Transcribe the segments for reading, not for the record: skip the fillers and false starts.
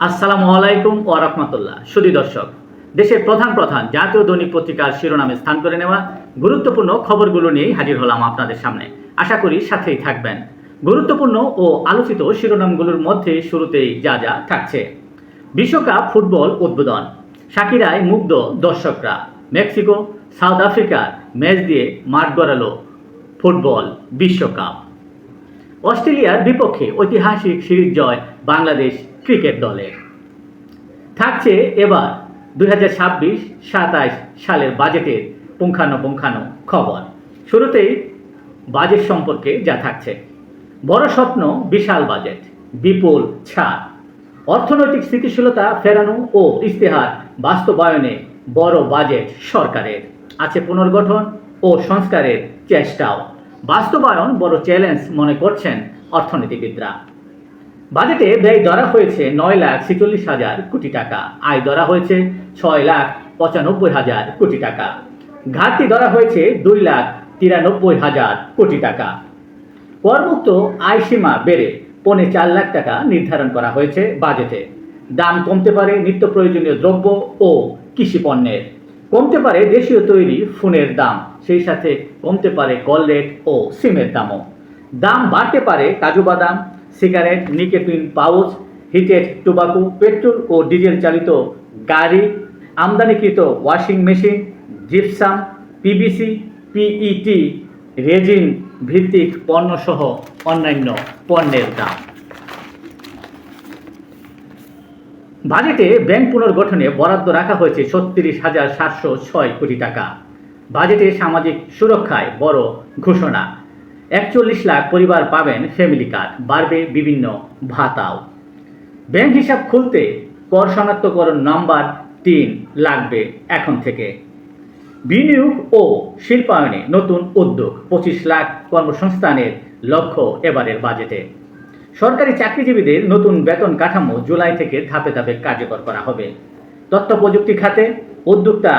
আসসালামু আলাইকুম ওয়া রাহমাতুল্লাহ। সুধী দর্শক, দেশের প্রধান প্রধান জাতীয় দৈনিক পত্রিকার শিরোনামে স্থান করে নেওয়া গুরুত্বপূর্ণ খবরগুলো নিয়েই হাজির হলাম আপনাদের সামনে। আশা করি সাথেই থাকবেন। গুরুত্বপূর্ণ ও আলোচিত শিরোনামগুলোর মধ্যে শুরুতেই যা যা থাকছে: বিশ্বকাপ ফুটবল উদ্বোধন, শাকিরায় মুগ্ধ দর্শকরা, মেক্সিকো সাউথ আফ্রিকার ম্যাচ দিয়ে মাঠ গড়ালো ফুটবল বিশ্বকাপ, অস্ট্রেলিয়ার বিপক্ষে ঐতিহাসিক সিরিজ জয় বাংলাদেশ ক্রিকেট দলের। থাকছে এবার 2026-27 সালের বাজেটের পুঙ্খানুপুঙ্খানু খবর। শুরুতেই বাজেট সম্পর্কে যা থাকছে: বড় স্বপ্ন, বিশাল বাজেট, বিপুল ছাড়, অর্থনৈতিক স্থিতিশীলতা ফেরানো ও ইস্তেহার বাস্তবায়নে বড় বাজেট সরকারের। আছে পুনর্গঠন ও সংস্কারের চেষ্টাও, বাস্তবায়ন বড় চ্যালেঞ্জ মনে করছেন অর্থনীতিবিদরা। বাজেটে ব্যয় ধরা হয়েছে 9,46,000 কোটি টাকা, আয় ধরা হয়েছে 6,95,000 কোটি টাকা, ঘাটতি ধরা হয়েছে 2,93,000 কোটি টাকা। করমুক্ত আয় সীমা বেড়ে 4.5 লাখ টাকা নির্ধারণ করা হয়েছে বাজেটে। দাম কমতে পারে নিত্য প্রয়োজনীয় দ্রব্য ও কৃষি পণ্যের, কমতে পারে দেশীয় তৈরি ফোনের দাম, সেই সাথে কমতে পারে কলগেট ও সিমের দামও। দাম বাড়তে পারে কাজু বাদাম, cigarette, nicotine pouch, heated tobacco, petrol ও ডিজেল চালিত গাড়ি, আমদানিকৃত washing machine, gypsum, PVC, PET, resin ভিত্তিক পণ্যসহ অন্যান্য পণ্যের দাম। বাজেটে ব্যাংক পুনর্গঠনে বরাদ্দ রাখা হয়েছে 36,706 কোটি টাকা। বাজেটে সামাজিক সুরক্ষায় বড় ঘোষণা, 41 লাখ পরিবার পাবেন ফ্যামিলি কার্ড, বাড়বে বিভিন্ন ভাতাও। ব্যাংক হিসাব খুলতে কর শনাক্তকরণ নাম্বার 3 লাগবে এখন থেকে। বিনিয়োগ ও শিল্পায়নে নতুন উদ্যোগ, 25 লাখ কর্মসংস্থানের লক্ষ্য এবারের বাজেটে। সরকারি চাকরিজীবীদের নতুন বেতন কাঠামো জুলাই থেকে ধাপে ধাপে কার্যকর করা হবে। তথ্য প্রযুক্তি খাতে উদ্যোক্তা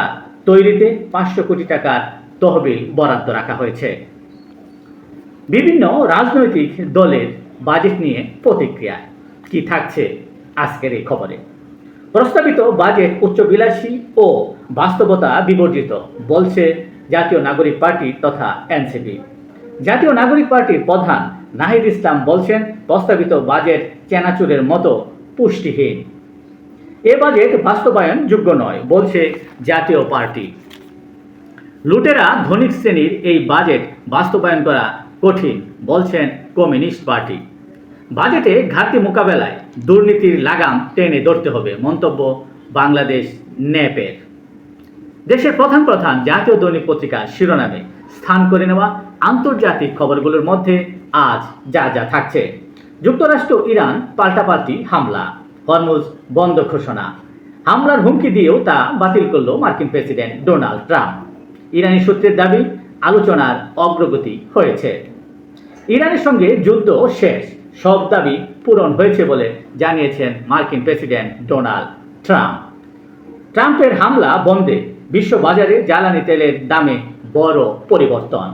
তৈরিতে 500 কোটি টাকার তহবিল বরাদ্দ রাখা হয়েছে। বিভিন্ন রাজনৈতিক দলের বাজেট নিয়ে প্রতিক্রিয়া কি থাকছে আজকের এই খবরে। প্রস্তাবিত বাজেট উচ্চবিলাসী ও বাস্তবতা বিবর্জিত বলছে জাতীয় নাগরিক পার্টি তথা এনসিপি। জাতীয় নাগরিক পার্টির প্রধান নাহিদ ইসলাম বলছেন, প্রস্তাবিত বাজেট চেনাচুরের মতো পুষ্টিহীন। এ বাজেট বাস্তবায়ন যোগ্য নয় বলছে জাতীয় পার্টি। লুটেরা ধনিক শ্রেণীর এই বাজেট বাস্তবায়ন করা কঠিন বলছেন কমিউনিস্ট পার্টি। বাজেটে ঘাটতি মোকাবেলায় দুর্নীতির লাগাম টেনে ধরতে হবে মন্তব্য বাংলাদেশ ন্যাপের। দেশের প্রধান প্রধান জাতীয় দৈনিক পত্রিকার শিরোনামে স্থান করে নেওয়া আন্তর্জাতিক খবরগুলোর মধ্যে আজ যা যা থাকছে: যুক্তরাষ্ট্র ইরান পাল্টাপাল্টি হামলা, হরমুজ বন্ধ ঘোষণা, হামলার হুমকি দিয়েও তা বাতিল করল মার্কিন প্রেসিডেন্ট ডোনাল্ড ট্রাম্প। ইরানি সূত্রের দাবি, আলোচনার অগ্রগতি হয়েছে। ইরানের সঙ্গে যুদ্ধ শেষ, সব দাবি পূরণ হয়েছে বলে জানিয়েছেন মার্কিন প্রেসিডেন্ট ডোনাল্ড ট্রাম্প। ট্রাম্পের হামলা বন্ধে বিশ্ববাজারে জ্বালানি তেলের দামে বড় পরিবর্তন।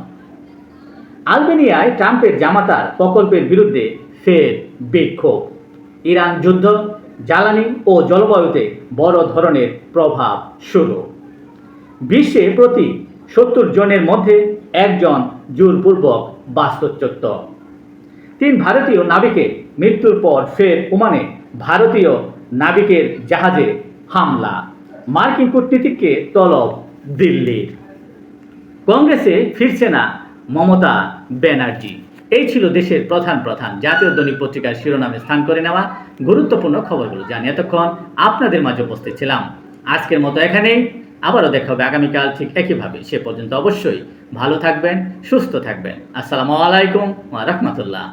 আলবেনিয়ায় ট্রাম্পের জামাতার প্রকল্পের বিরুদ্ধে ফের বিক্ষোভ। ইরান যুদ্ধ, জ্বালানি ও জলবায়ুতে বড় ধরনের প্রভাব শুরু। বিশ্বে প্রতি 70 জনের মধ্যে একজন জোরপূর্বক বাস্তুচ্যুত। 3 ভারতীয় নাবিকের মৃত্যুর পর ফের ওমানে ভারতীয় নাবিকের জাহাজে হামলা, মার্কিন কূটনীতিককে তলব দিল্লির। কংগ্রেসে ফিরছে না মমতা ব্যানার্জি। এই ছিল দেশের প্রধান প্রধান জাতীয় দৈনিক পত্রিকার শিরোনামে স্থান করে নেওয়া গুরুত্বপূর্ণ খবরগুলো, জানি এতক্ষণ আপনাদের মাঝে উপস্থিত ছিলাম। আজকের মতো এখানেই, আবারও দেখা হবে আগামীকাল ঠিক একইভাবে। সে পর্যন্ত অবশ্যই ভালো থাকবেন, সুস্থ থাকবেন। আসসালামু আলাইকুম ওয়া রাহমাতুল্লাহ।